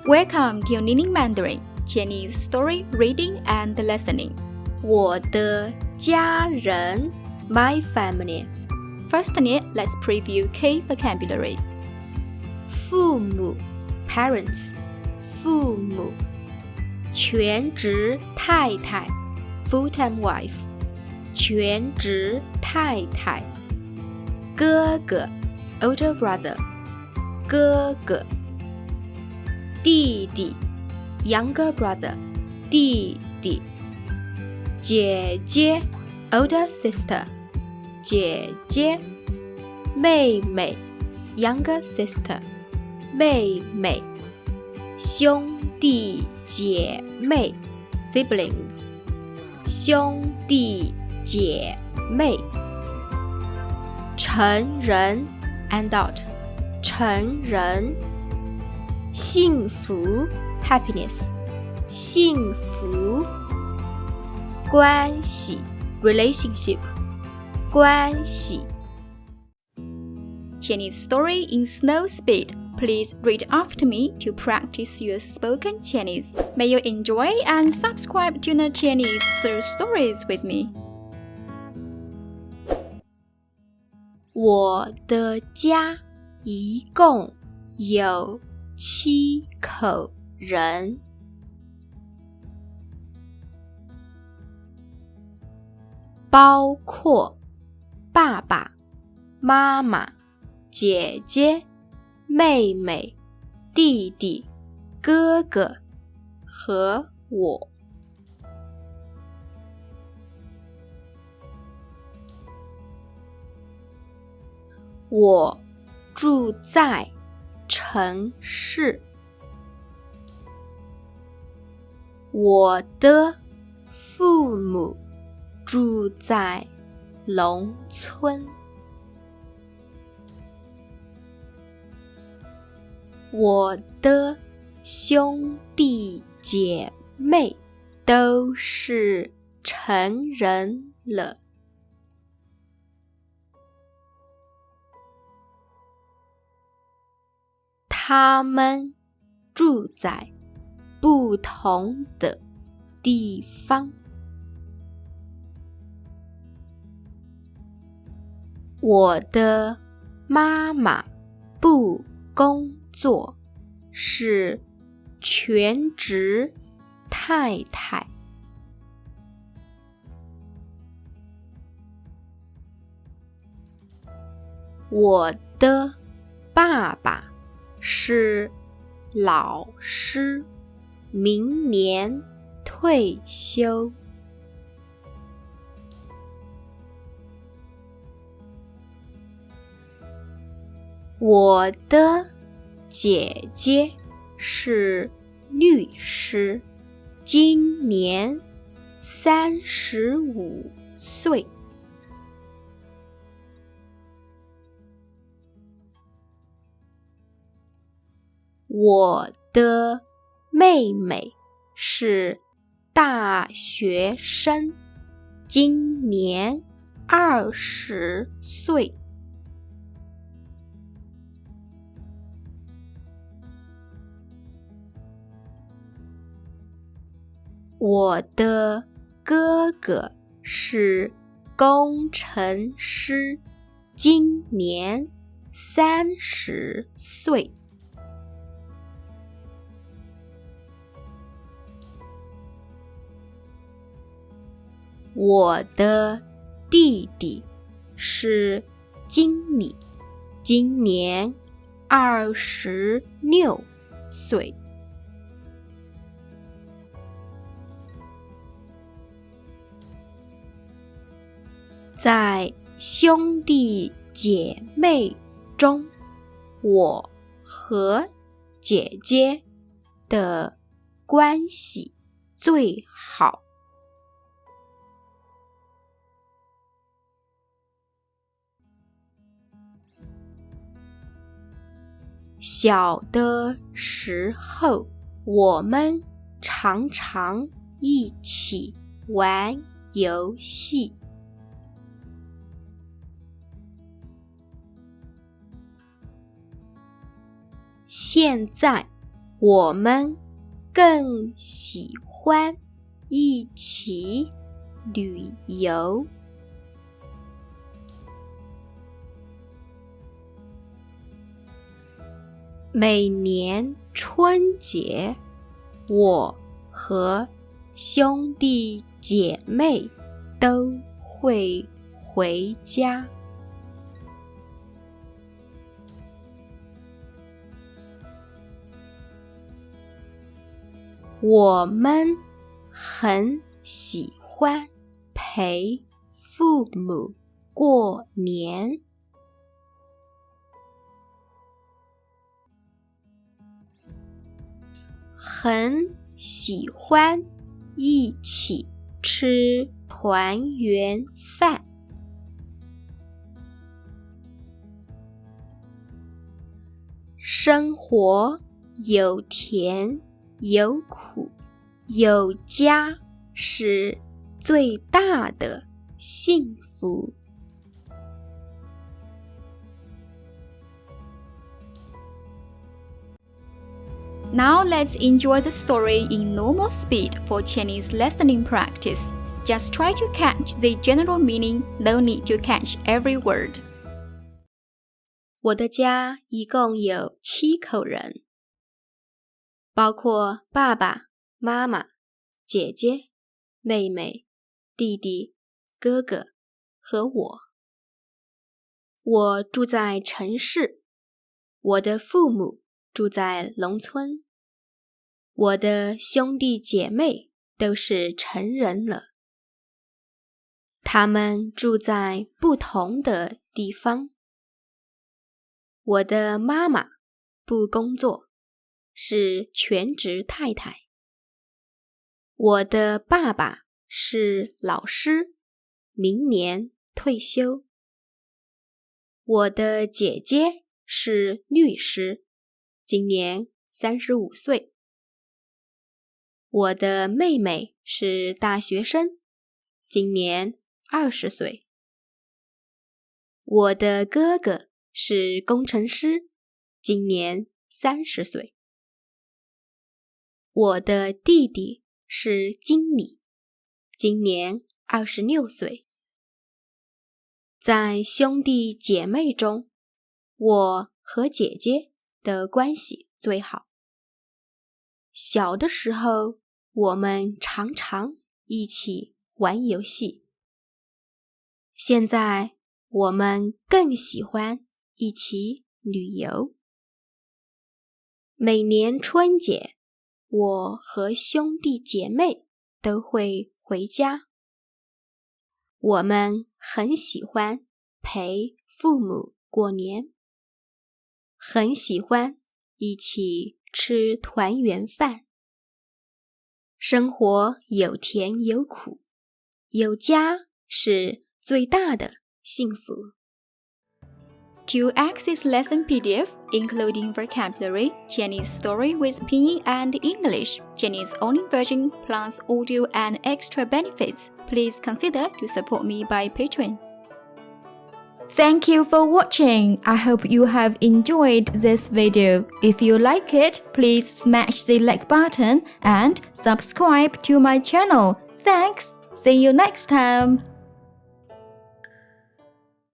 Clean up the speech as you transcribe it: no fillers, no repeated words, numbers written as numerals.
Welcome to Learning Mandarin, Chinese story reading and listening. 我的家人 My family. Firstly, let's preview key vocabulary. 父母 Parents. 父母全职太太 Full-time wife. 全职太太哥哥 Older brother. 哥哥弟弟 Younger brother. 弟弟姐姐 Older sister. 姐姐妹妹 Younger sister. 妹妹兄弟姐妹 Siblings. 兄弟姐妹成人 Adult. 成人幸福 Happiness. 幸福关系 Relationship. 关系 Chinese story in slow speed. Please read after me to practice your spoken Chinese. May you enjoy and subscribe to Learn Chinese through stories with me. 我的家一共有7口人，包括爸爸妈妈姐姐妹妹弟弟哥哥和我。我住在城市，我的父母住在农村。我的兄弟姐妹都是成人了。他们住在不同的地方。我的妈妈不工作，是全职太太。我的爸爸是老师，明年退休。我的姐姐是律师，今年35岁。我的妹妹是大学生，今年20岁。我的哥哥是工程师，今年30岁。我的弟弟是经理，今年26岁。在兄弟姐妹中，我和姐姐的关系最好。小的时候，我们常常一起玩游戏。现在我们更喜欢一起旅游。每年春节，我和兄弟姐妹都会回家。我们很喜欢陪父母过年。很喜欢一起吃团圆饭。生活有甜有苦，有家是最大的幸福。Now let's enjoy the story in normal speed for Chinese listening practice. Just try to catch the general meaning, no need to catch every word. 我的家一共有7口人，包括爸爸妈妈、姐姐、妹妹、弟弟、哥哥和我。我住在城市，我的父母住在农村，我的兄弟姐妹都是成人了，他们住在不同的地方。我的妈妈不工作，是全职太太。我的爸爸是老师，明年退休。我的姐姐是律师，今年35岁。我的妹妹是大学生，今年20岁。我的哥哥是工程师，今年30岁。我的弟弟是经理，今年26岁。在兄弟姐妹中，我和姐姐的关系最好。小的时候，我们常常一起玩游戏。现在，我们更喜欢一起旅游。每年春节，我和兄弟姐妹都会回家。我们很喜欢陪父母过年，很喜欢一起吃团圆饭。生活有甜有苦，有家是最大的幸福。To access lesson PDF, including vocabulary, Chinese story with pinyin and English, Chinese only version plus audio and extra benefits, please consider to support me by Patreon. Thank you for watching. I hope you have enjoyed this video. If you like it, please smash the like button and subscribe to my channel. Thanks. See you next time.